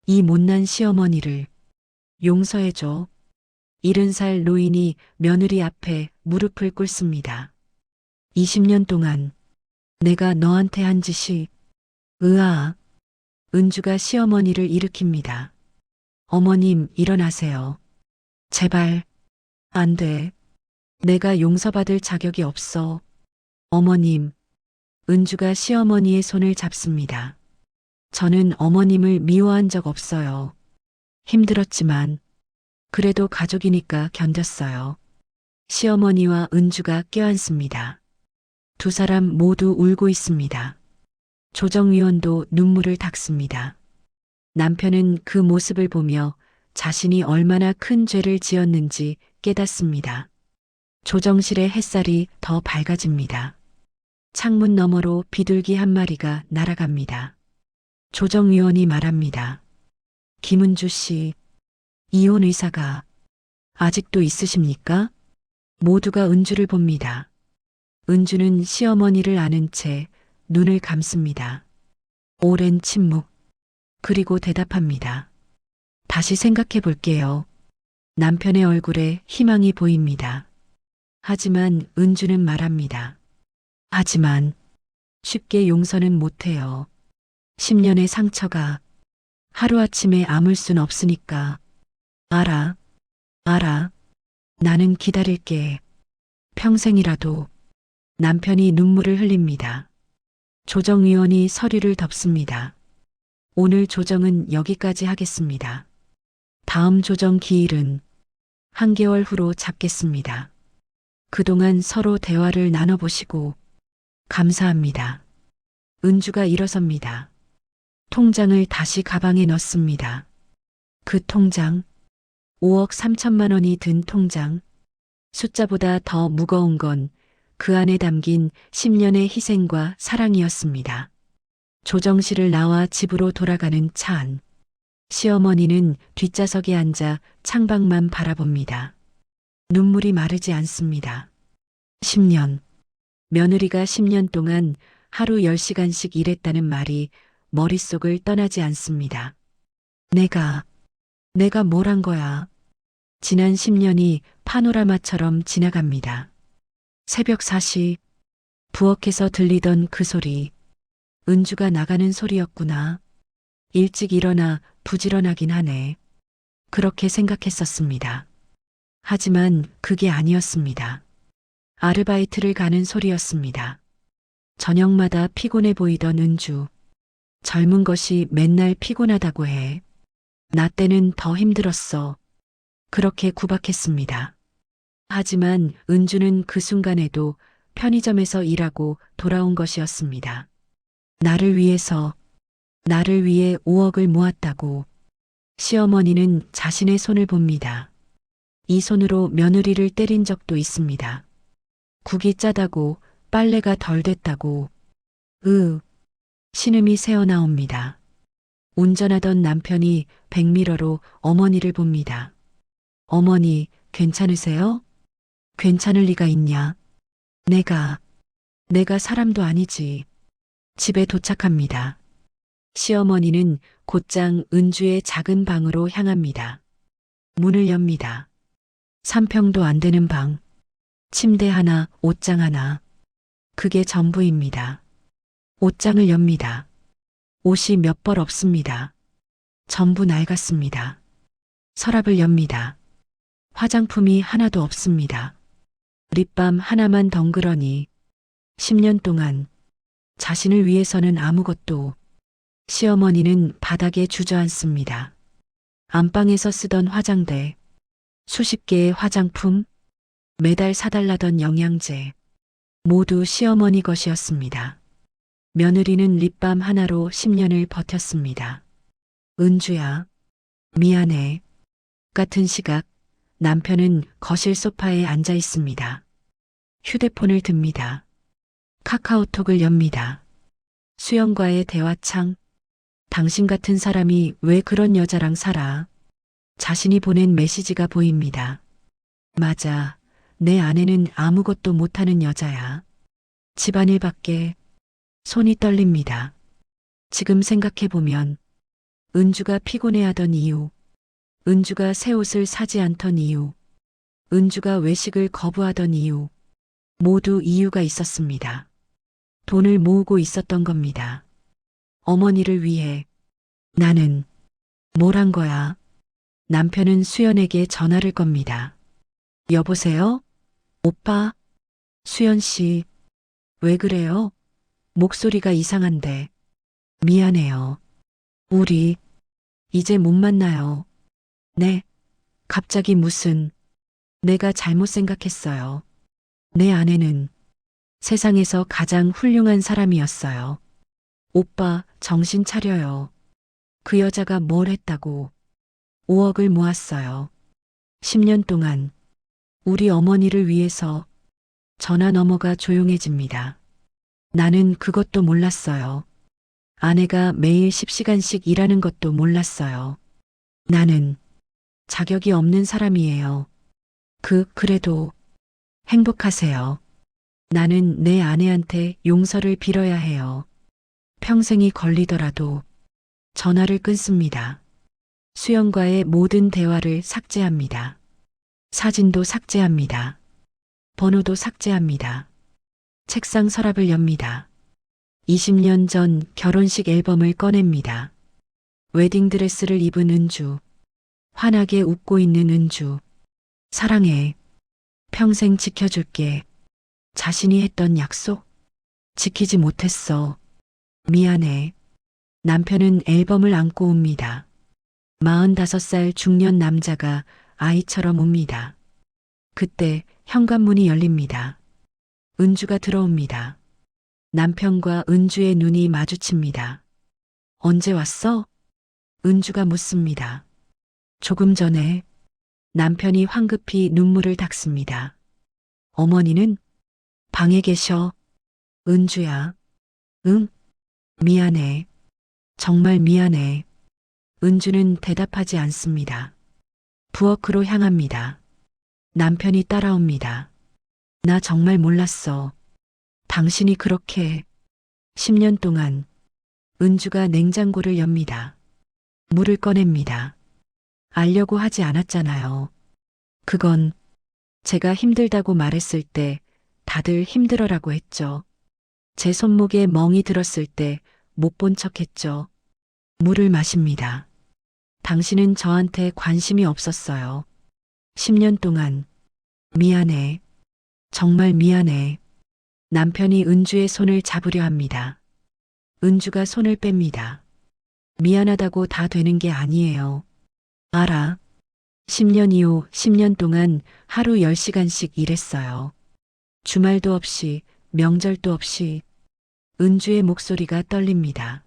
이 못난 시어머니를 용서해줘. 70살 노인이 며느리 앞에 무릎을 꿇습니다. 20년 동안 내가 너한테 한 짓이 으아. 은주가 시어머니를 일으킵니다. 어머님, 일어나세요. 제발. 안 돼. 내가 용서받을 자격이 없어. 어머님. 은주가 시어머니의 손을 잡습니다. 저는 어머님을 미워한 적 없어요. 힘들었지만 그래도 가족이니까 견뎠어요. 시어머니와 은주가 껴안습니다. 두 사람 모두 울고 있습니다. 조정위원도 눈물을 닦습니다. 남편은 그 모습을 보며 자신이 얼마나 큰 죄를 지었는지 깨닫습니다. 조정실의 햇살이 더 밝아집니다. 창문 너머로 비둘기 한 마리가 날아갑니다. 조정위원이 말합니다. 김은주 씨, 이혼 의사가 아직도 있으십니까? 모두가 은주를 봅니다. 은주는 시어머니를 아는 채 눈을 감습니다. 오랜 침묵. 그리고 대답합니다. 다시 생각해 볼게요. 남편의 얼굴에 희망이 보입니다. 하지만 은주는 말합니다. 하지만 쉽게 용서는 못해요. 10년의 상처가 하루아침에 아물 순 없으니까. 알아. 나는 기다릴게. 평생이라도. 남편이 눈물을 흘립니다. 조정위원이 서류를 덮습니다. 오늘 조정은 여기까지 하겠습니다. 다음 조정 기일은 한 개월 후로 잡겠습니다. 그동안 서로 대화를 나눠보시고 감사합니다. 은주가 일어섭니다. 통장을 다시 가방에 넣습니다. 그 통장, 5억 3천만 원이 든 통장. 숫자보다 더 무거운 건 그 안에 담긴 10년의 희생과 사랑이었습니다. 조정실을 나와 집으로 돌아가는 차 안. 시어머니는 뒷좌석에 앉아 창밖만 바라봅니다. 눈물이 마르지 않습니다. 10년. 며느리가 10년 동안 하루 10시간씩 일했다는 말이 머릿속을 떠나지 않습니다. 내가 뭘 한 거야. 지난 10년이 파노라마처럼 지나갑니다. 새벽 4시, 부엌에서 들리던 그 소리. 은주가 나가는 소리였구나. 일찍 일어나 부지런하긴 하네. 그렇게 생각했었습니다. 하지만 그게 아니었습니다. 아르바이트를 가는 소리였습니다. 저녁마다 피곤해 보이던 은주. 젊은 것이 맨날 피곤하다고 해. 나 때는 더 힘들었어. 그렇게 구박했습니다. 하지만 은주는 그 순간에도 편의점에서 일하고 돌아온 것이었습니다. 나를 위해 5억을 모았다고. 시어머니는 자신의 손을 봅니다. 이 손으로 며느리를 때린 적도 있습니다. 국이 짜다고 빨래가 덜 됐다고. 신음이 새어나옵니다. 운전하던 남편이 백미러로 어머니를 봅니다. 어머니, 괜찮으세요? 괜찮을 리가 있냐? 내가 사람도 아니지. 집에 도착합니다. 시어머니는 곧장 은주의 작은 방으로 향합니다. 문을 엽니다. 3평도 안 되는 방. 침대 하나, 옷장 하나. 그게 전부입니다. 옷장을 엽니다. 옷이 몇 벌 없습니다. 전부 낡았습니다. 서랍을 엽니다. 화장품이 하나도 없습니다. 립밤 하나만 덩그러니 10년 동안 자신을 위해서는 아무것도. 시어머니는 바닥에 주저앉습니다. 안방에서 쓰던 화장대, 수십 개의 화장품, 매달 사달라던 영양제, 모두 시어머니 것이었습니다. 며느리는 립밤 하나로 10년을 버텼습니다. 은주야, 미안해. 같은 시각, 남편은 거실 소파에 앉아 있습니다. 휴대폰을 듭니다. 카카오톡을 엽니다. 수영과의 대화창. 당신 같은 사람이 왜 그런 여자랑 살아? 자신이 보낸 메시지가 보입니다. 맞아. 내 아내는 아무것도 못하는 여자야. 집안일밖에. 손이 떨립니다. 지금 생각해보면 은주가 피곤해하던 이유, 은주가 새 옷을 사지 않던 이유, 은주가 외식을 거부하던 이유, 모두 이유가 있었습니다. 돈을 모으고 있었던 겁니다. 어머니를 위해. 나는 뭘 한 거야? 남편은 수연에게 전화를 겁니다. 여보세요? 오빠? 수연 씨, 왜 그래요? 목소리가 이상한데. 미안해요. 우리 이제 못 만나요. 네, 갑자기 무슨. 내가 잘못 생각했어요. 내 아내는 세상에서 가장 훌륭한 사람이었어요. 오빠, 정신 차려요. 그 여자가 뭘 했다고. 5억을 모았어요. 10년 동안 우리 어머니를 위해서. 전화 너머가 조용해집니다. 나는 그것도 몰랐어요. 아내가 매일 10시간씩 일하는 것도 몰랐어요. 나는 자격이 없는 사람이에요. 그래도 행복하세요. 나는 내 아내한테 용서를 빌어야 해요. 평생이 걸리더라도. 전화를 끊습니다. 수연과의 모든 대화를 삭제합니다. 사진도 삭제합니다. 번호도 삭제합니다. 책상 서랍을 엽니다. 20년 전 결혼식 앨범을 꺼냅니다. 웨딩드레스를 입은 은주. 환하게 웃고 있는 은주. 사랑해. 평생 지켜줄게. 자신이 했던 약속? 지키지 못했어. 미안해. 남편은 앨범을 안고 옵니다. 45살 중년 남자가 아이처럼 옵니다. 그때 현관문이 열립니다. 은주가 들어옵니다. 남편과 은주의 눈이 마주칩니다. 언제 왔어? 은주가 묻습니다. 조금 전에. 남편이 황급히 눈물을 닦습니다. 어머니는 방에 계셔. 은주야. 응? 미안해. 정말 미안해. 은주는 대답하지 않습니다. 부엌으로 향합니다. 남편이 따라옵니다. 나 정말 몰랐어. 당신이 그렇게. 10년 동안. 은주가 냉장고를 엽니다. 물을 꺼냅니다. 알려고 하지 않았잖아요. 그건 제가 힘들다고 말했을 때 다들 힘들어라고 했죠. 제 손목에 멍이 들었을 때 못 본 척 했죠. 물을 마십니다. 당신은 저한테 관심이 없었어요. 10년 동안. 미안해. 정말 미안해. 남편이 은주의 손을 잡으려 합니다. 은주가 손을 뺍니다. 미안하다고 다 되는 게 아니에요. 알아. 10년 이후 10년 동안 하루 10시간씩 일했어요. 주말도 없이, 명절도 없이. 은주의 목소리가 떨립니다.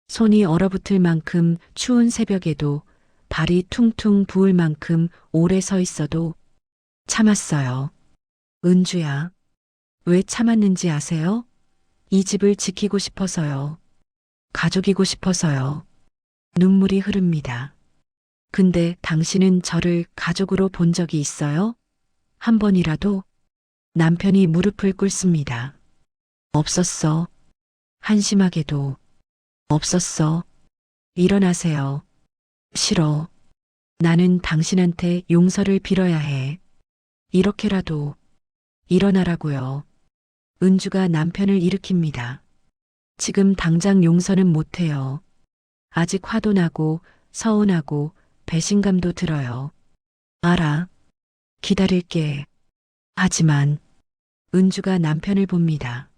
손이 얼어붙을 만큼 추운 새벽에도, 발이 퉁퉁 부을 만큼 오래 서 있어도 참았어요. 은주야. 왜 참았는지 아세요? 이 집을 지키고 싶어서요. 가족이고 싶어서요. 눈물이 흐릅니다. 근데 당신은 저를 가족으로 본 적이 있어요? 한 번이라도 남편이 무릎을 꿇습니다. 없었어. 한심하게도 없었어. 일어나세요. 싫어. 나는 당신한테 용서를 빌어야 해. 이렇게라도 일어나라고요. 은주가 남편을 일으킵니다. 지금 당장 용서는 못해요. 아직 화도 나고 서운하고 배신감도 들어요. 알아. 기다릴게. 하지만 은주가 남편을 봅니다.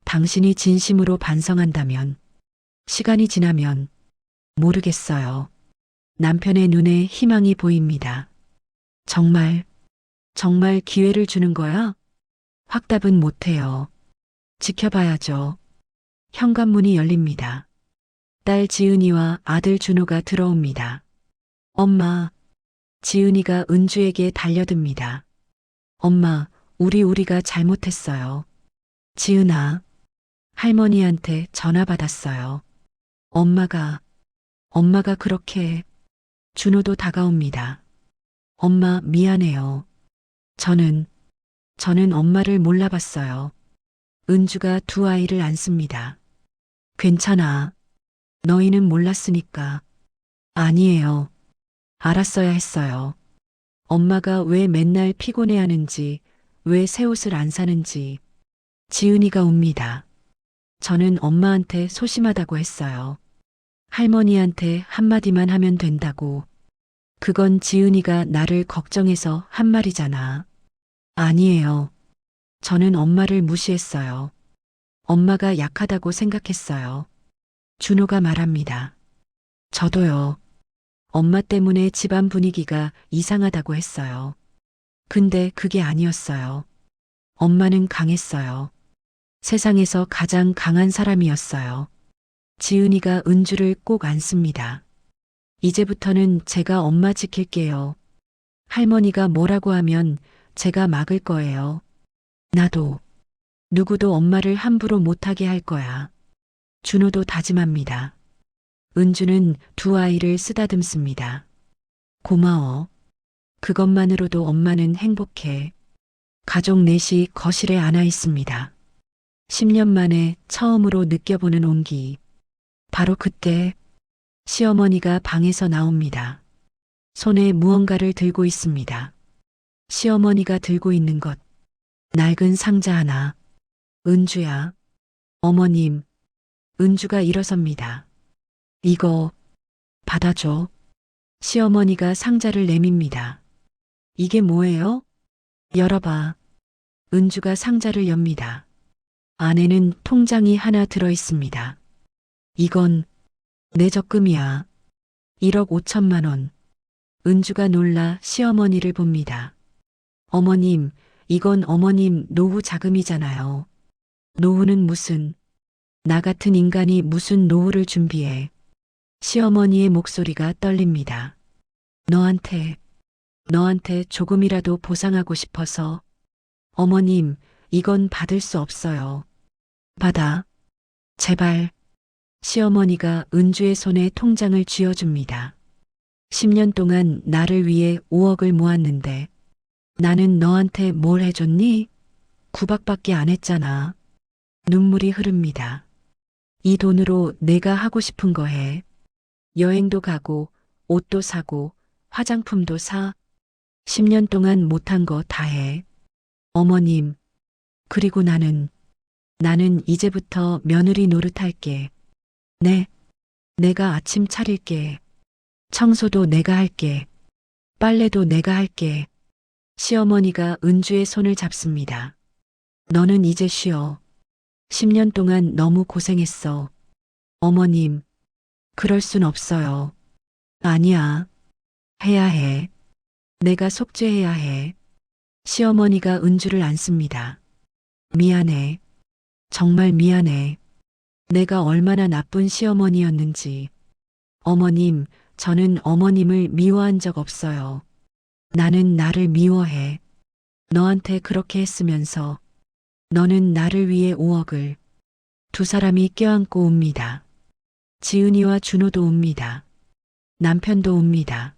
당신이 진심으로 반성한다면, 시간이 지나면 모르겠어요. 남편의 눈에 희망이 보입니다. 정말, 정말 기회를 주는 거야? 확답은 못해요. 지켜봐야죠. 현관문이 열립니다. 딸 지은이와 아들 준호가 들어옵니다. 엄마, 지은이가 은주에게 달려듭니다. 엄마, 우리가 잘못했어요. 지은아, 할머니한테 전화 받았어요. 엄마가 그렇게. 준호도 다가옵니다. 엄마, 미안해요. 저는 엄마를 몰라봤어요. 은주가 두 아이를 안습니다. 괜찮아. 너희는 몰랐으니까. 아니에요. 알았어야 했어요. 엄마가 왜 맨날 피곤해하는지, 왜 새 옷을 안 사는지. 지은이가 웁니다. 저는 엄마한테 소심하다고 했어요. 할머니한테 한마디만 하면 된다고. 그건 지은이가 나를 걱정해서 한 말이잖아. 아니에요. 저는 엄마를 무시했어요. 엄마가 약하다고 생각했어요. 준호가 말합니다. 저도요. 엄마 때문에 집안 분위기가 이상하다고 했어요. 근데 그게 아니었어요. 엄마는 강했어요. 세상에서 가장 강한 사람이었어요. 지은이가 은주를 꼭 안습니다. 이제부터는 제가 엄마 지킬게요. 할머니가 뭐라고 하면 제가 막을 거예요. 나도, 누구도 엄마를 함부로 못하게 할 거야. 준호도 다짐합니다. 은주는 두 아이를 쓰다듬습니다. 고마워. 그것만으로도 엄마는 행복해. 가족 넷이 거실에 앉아 있습니다. 10년 만에 처음으로 느껴보는 온기. 바로 그때 시어머니가 방에서 나옵니다. 손에 무언가를 들고 있습니다. 시어머니가 들고 있는 것. 낡은 상자 하나. 은주야. 어머님. 은주가 일어섭니다. 이거 받아줘. 시어머니가 상자를 내밉니다. 이게 뭐예요? 열어봐. 은주가 상자를 엽니다. 안에는 통장이 하나 들어 있습니다. 이건 내 적금이야. 1억 5천만 원. 은주가 놀라 시어머니를 봅니다. 어머님, 이건 어머님 노후 자금이잖아요. 노후는 무슨, 나 같은 인간이 무슨 노후를 준비해. 시어머니의 목소리가 떨립니다. 너한테 조금이라도 보상하고 싶어서. 어머님, 이건 받을 수 없어요. 받아. 제발. 시어머니가 은주의 손에 통장을 쥐어줍니다. 10년 동안 나를 위해 5억을 모았는데 나는 너한테 뭘 해줬니? 구박밖에 안 했잖아. 눈물이 흐릅니다. 이 돈으로 내가 하고 싶은 거 해. 여행도 가고 옷도 사고 화장품도 사. 10년 동안 못한 거 다 해. 어머님, 그리고 나는 이제부터 며느리 노릇할게. 네, 내가 아침 차릴게. 청소도 내가 할게. 빨래도 내가 할게. 시어머니가 은주의 손을 잡습니다. 너는 이제 쉬어. 10년 동안 너무 고생했어. 어머님, 그럴 순 없어요. 아니야. 해야 해. 내가 속죄해야 해. 시어머니가 은주를 안습니다. 미안해. 정말 미안해. 내가 얼마나 나쁜 시어머니였는지. 어머님, 저는 어머님을 미워한 적 없어요. 나는 나를 미워해. 너한테 그렇게 했으면서 너는 나를 위해 5억을. 두 사람이 껴안고 웁니다. 지은이와 준호도 웁니다. 남편도 웁니다.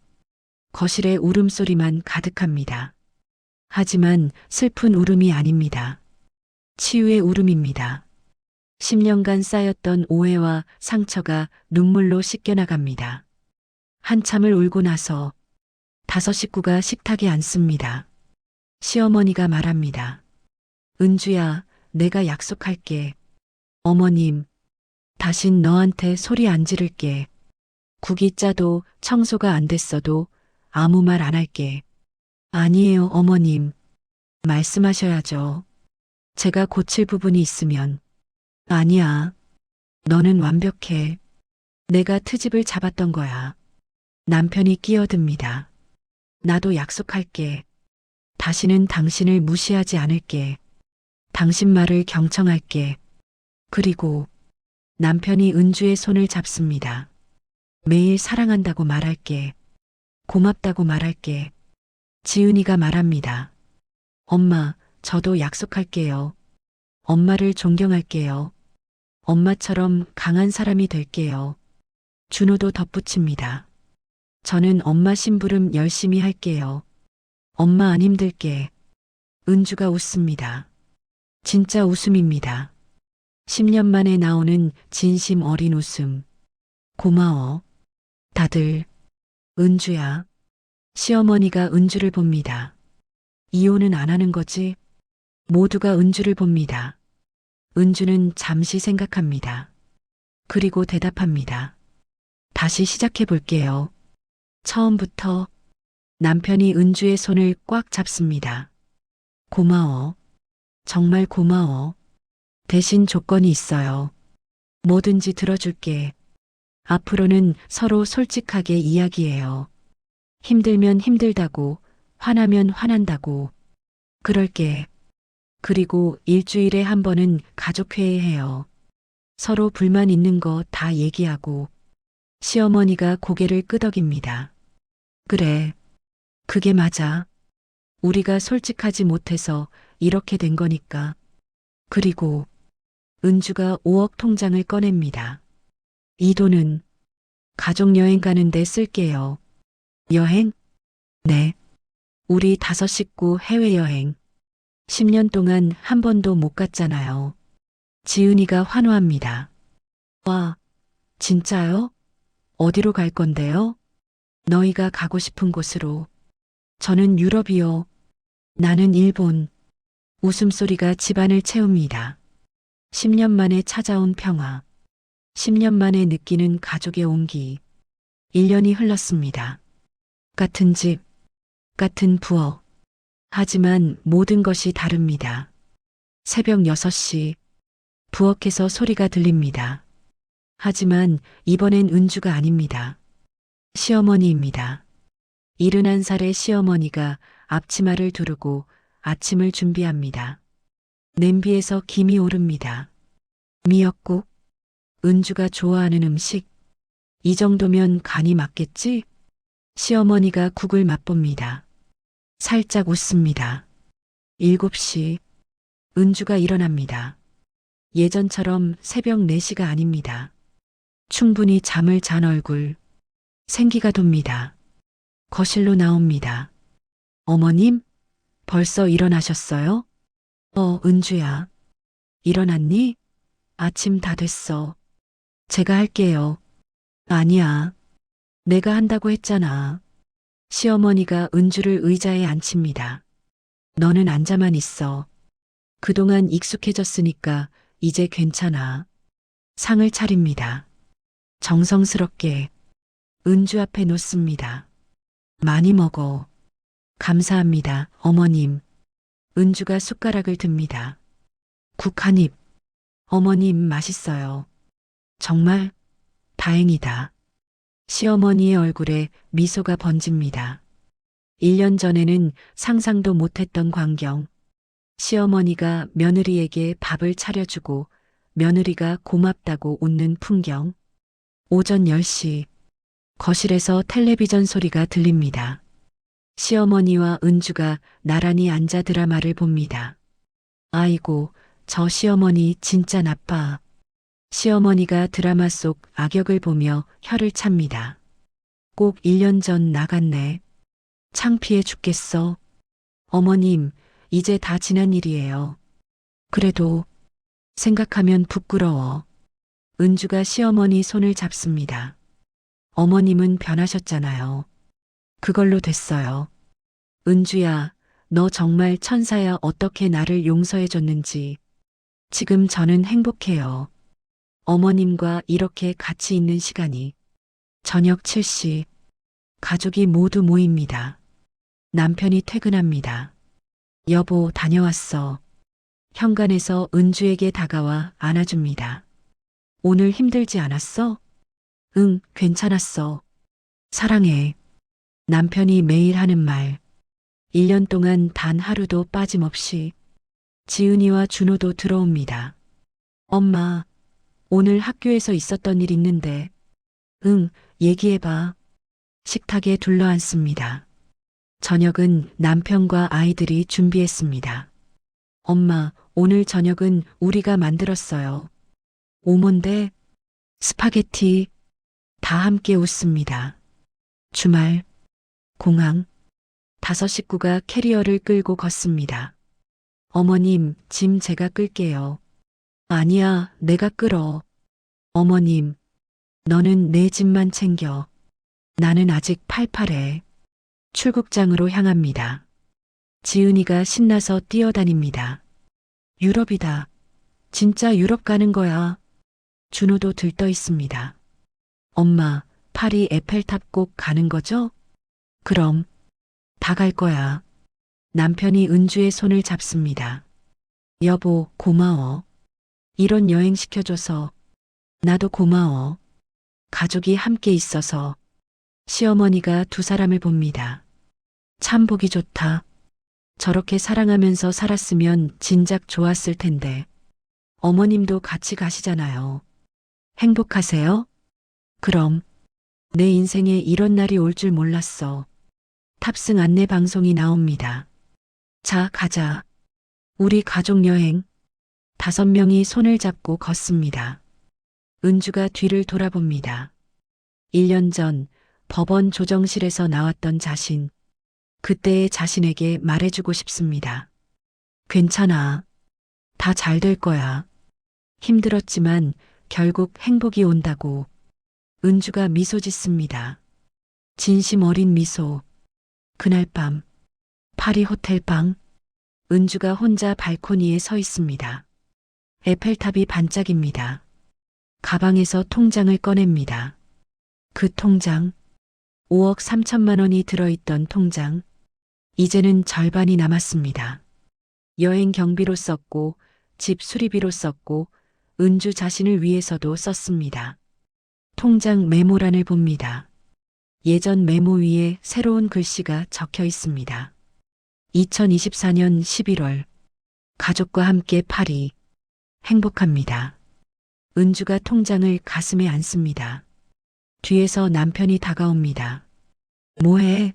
거실에 울음소리만 가득합니다. 하지만 슬픈 울음이 아닙니다. 치유의 울음입니다. 10년간 쌓였던 오해와 상처가 눈물로 씻겨나갑니다. 한참을 울고 나서 다섯 식구가 식탁에 앉습니다. 시어머니가 말합니다. 은주야, 내가 약속할게. 어머님, 다신 너한테 소리 안 지를게. 국이 짜도 청소가 안 됐어도 아무 말 안 할게. 아니에요, 어머님. 말씀하셔야죠. 제가 고칠 부분이 있으면. 아니야. 너는 완벽해. 내가 트집을 잡았던 거야. 남편이 끼어듭니다. 나도 약속할게. 다시는 당신을 무시하지 않을게. 당신 말을 경청할게. 그리고 남편이 은주의 손을 잡습니다. 매일 사랑한다고 말할게. 고맙다고 말할게. 지은이가 말합니다. 엄마, 저도 약속할게요. 엄마를 존경할게요. 엄마처럼 강한 사람이 될게요. 준호도 덧붙입니다. 저는 엄마 심부름 열심히 할게요. 엄마 안 힘들게. 은주가 웃습니다. 진짜 웃음입니다. 10년 만에 나오는 진심 어린 웃음. 고마워. 다들. 은주야. 시어머니가 은주를 봅니다. 이혼은 안 하는 거지? 모두가 은주를 봅니다. 은주는 잠시 생각합니다. 그리고 대답합니다. 다시 시작해 볼게요. 처음부터. 남편이 은주의 손을 꽉 잡습니다. 고마워. 정말 고마워. 대신 조건이 있어요. 뭐든지 들어줄게. 앞으로는 서로 솔직하게 이야기해요. 힘들면 힘들다고, 화나면 화난다고. 그럴게. 그리고 일주일에 한 번은 가족회의 해요. 서로 불만 있는 거 다 얘기하고. 시어머니가 고개를 끄덕입니다. 그래. 그게 맞아. 우리가 솔직하지 못해서 이렇게 된 거니까. 그리고 은주가 5억 통장을 꺼냅니다. 이 돈은 가족여행 가는데 쓸게요. 여행? 네. 우리 5 식구 해외여행. 10년 동안 한 번도 못 갔잖아요. 지은이가 환호합니다. 와, 진짜요? 어디로 갈 건데요? 너희가 가고 싶은 곳으로. 저는 유럽이요. 나는 일본. 웃음소리가 집안을 채웁니다. 10년 만에 찾아온 평화. 10년 만에 느끼는 가족의 온기. 1년이 흘렀습니다. 같은 집, 같은 부엌. 하지만 모든 것이 다릅니다. 새벽 6시, 부엌에서 소리가 들립니다. 하지만 이번엔 은주가 아닙니다. 시어머니입니다. 71살의 시어머니가 앞치마를 두르고 아침을 준비합니다. 냄비에서 김이 오릅니다. 미역국, 은주가 좋아하는 음식. 이 정도면 간이 맞겠지? 시어머니가 국을 맛봅니다. 살짝 웃습니다. 7시, 은주가 일어납니다. 예전처럼 새벽 4시가 아닙니다. 충분히 잠을 잔 얼굴, 생기가 돕니다. 거실로 나옵니다. 어머님, 벌써 일어나셨어요? 은주야. 일어났니? 아침 다 됐어. 제가 할게요. 아니야. 내가 한다고 했잖아. 시어머니가 은주를 의자에 앉힙니다. 너는 앉아만 있어. 그동안 익숙해졌으니까 이제 괜찮아. 상을 차립니다. 정성스럽게 은주 앞에 놓습니다. 많이 먹어. 감사합니다, 어머님. 은주가 숟가락을 듭니다. 국 한 입. 어머님 맛있어요. 정말? 다행이다. 시어머니의 얼굴에 미소가 번집니다. 1년 전에는 상상도 못했던 광경. 시어머니가 며느리에게 밥을 차려주고 며느리가 고맙다고 웃는 풍경. 오전 10시, 거실에서 텔레비전 소리가 들립니다. 시어머니와 은주가 나란히 앉아 드라마를 봅니다. 아이고, 저 시어머니 진짜 나빠. 시어머니가 드라마 속 악역을 보며 혀를 찹니다. 꼭 1년 전 나갔네. 창피해 죽겠어. 어머님, 이제 다 지난 일이에요. 그래도 생각하면 부끄러워. 은주가 시어머니 손을 잡습니다. 어머님은 변하셨잖아요. 그걸로 됐어요. 은주야, 너 정말 천사야. 어떻게 나를 용서해줬는지. 지금 저는 행복해요. 어머님과 이렇게 같이 있는 시간이. 저녁 7시. 가족이 모두 모입니다. 남편이 퇴근합니다. 여보, 다녀왔어. 현관에서 은주에게 다가와 안아줍니다. 오늘 힘들지 않았어? 응, 괜찮았어. 사랑해. 남편이 매일 하는 말. 1년 동안 단 하루도 빠짐없이. 지은이와 준호도 들어옵니다. 엄마, 오늘 학교에서 있었던 일 있는데. 응, 얘기해봐. 식탁에 둘러앉습니다. 저녁은 남편과 아이들이 준비했습니다. 엄마, 오늘 저녁은 우리가 만들었어요. 오몬데, 스파게티, 다 함께 웃습니다. 주말, 공항, 5식구가 캐리어를 끌고 걷습니다. 어머님, 짐 제가 끌게요. 아니야, 내가 끌어. 어머님, 너는 내 짐만 챙겨. 나는 아직 팔팔해. 출국장으로 향합니다. 지은이가 신나서 뛰어다닙니다. 유럽이다. 진짜 유럽 가는 거야. 준호도 들떠 있습니다. 엄마, 파리 에펠탑 꼭 가는 거죠? 그럼, 다 갈 거야. 남편이 은주의 손을 잡습니다. 여보, 고마워. 이런 여행 시켜줘서. 나도 고마워. 가족이 함께 있어서. 시어머니가 두 사람을 봅니다. 참 보기 좋다. 저렇게 사랑하면서 살았으면 진작 좋았을 텐데. 어머님도 같이 가시잖아요. 행복하세요? 그럼. 내 인생에 이런 날이 올 줄 몰랐어. 탑승 안내 방송이 나옵니다. 자, 가자. 우리 가족 여행. 5명이 손을 잡고 걷습니다. 은주가 뒤를 돌아봅니다. 1년 전 법원 조정실에서 나왔던 자신. 그때의 자신에게 말해주고 싶습니다. 괜찮아. 다 잘 될 거야. 힘들었지만 결국 행복이 온다고. 은주가 미소 짓습니다. 진심 어린 미소. 그날 밤, 파리 호텔 방. 은주가 혼자 발코니에 서 있습니다. 에펠탑이 반짝입니다. 가방에서 통장을 꺼냅니다. 그 통장, 5억 3천만 원이 들어있던 통장. 이제는 절반이 남았습니다. 여행 경비로 썼고, 집 수리비로 썼고, 은주 자신을 위해서도 썼습니다. 통장 메모란을 봅니다. 예전 메모 위에 새로운 글씨가 적혀 있습니다. 2024년 11월. 가족과 함께 파리. 행복합니다. 은주가 통장을 가슴에 안습니다. 뒤에서 남편이 다가옵니다. 뭐해?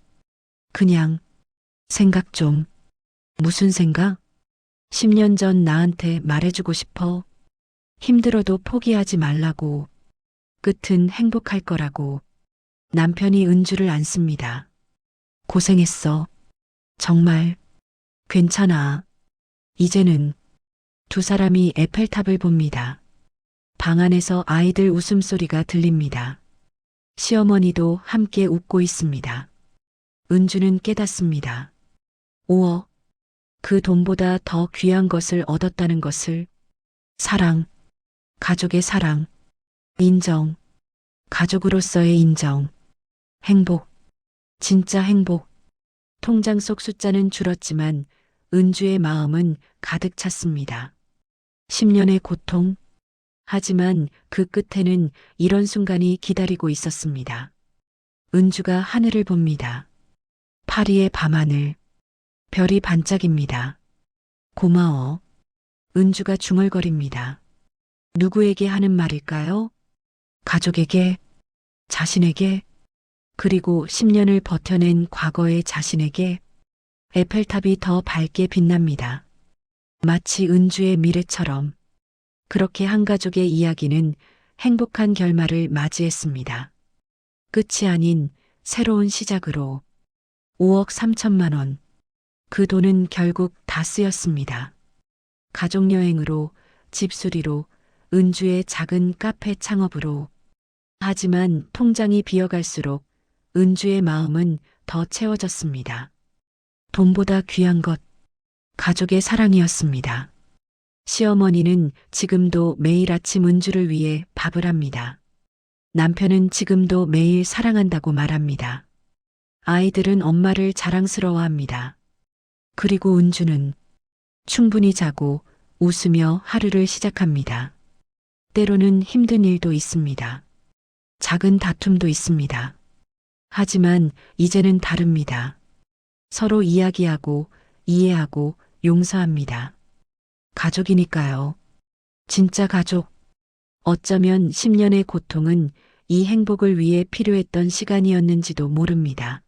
그냥 생각 좀. 무슨 생각? 10년 전 나한테 말해주고 싶어. 힘들어도 포기하지 말라고. 끝은 행복할 거라고. 남편이 은주를 안습니다. 고생했어. 정말. 괜찮아. 이제는. 두 사람이 에펠탑을 봅니다. 방 안에서 아이들 웃음소리가 들립니다. 시어머니도 함께 웃고 있습니다. 은주는 깨닫습니다. 5억. 그 돈보다 더 귀한 것을 얻었다는 것을. 사랑. 가족의 사랑. 인정. 가족으로서의 인정. 행복. 진짜 행복. 통장 속 숫자는 줄었지만 은주의 마음은 가득 찼습니다. 10년의 고통. 하지만 그 끝에는 이런 순간이 기다리고 있었습니다. 은주가 하늘을 봅니다. 파리의 밤하늘. 별이 반짝입니다. 고마워. 은주가 중얼거립니다. 누구에게 하는 말일까요? 가족에게, 자신에게, 그리고 10년을 버텨낸 과거의 자신에게. 에펠탑이 더 밝게 빛납니다. 마치 은주의 미래처럼. 그렇게 한 가족의 이야기는 행복한 결말을 맞이했습니다. 끝이 아닌 새로운 시작으로. 5억 3천만 원. 그 돈은 결국 다 쓰였습니다. 가족여행으로, 집수리로, 은주의 작은 카페 창업으로. 하지만 통장이 비어갈수록 은주의 마음은 더 채워졌습니다. 돈보다 귀한 것, 가족의 사랑이었습니다. 시어머니는 지금도 매일 아침 은주를 위해 밥을 합니다. 남편은 지금도 매일 사랑한다고 말합니다. 아이들은 엄마를 자랑스러워합니다. 그리고 은주는 충분히 자고 웃으며 하루를 시작합니다. 때로는 힘든 일도 있습니다. 작은 다툼도 있습니다. 하지만 이제는 다릅니다. 서로 이야기하고 이해하고 용서합니다. 가족이니까요. 진짜 가족. 어쩌면 10년의 고통은 이 행복을 위해 필요했던 시간이었는지도 모릅니다.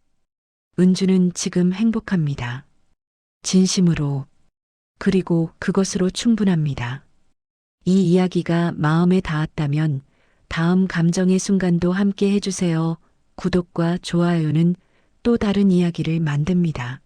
은주는 지금 행복합니다. 진심으로. 그리고 그것으로 충분합니다. 이 이야기가 마음에 닿았다면 다음 감정의 순간도 함께 해주세요. 구독과 좋아요는 또 다른 이야기를 만듭니다.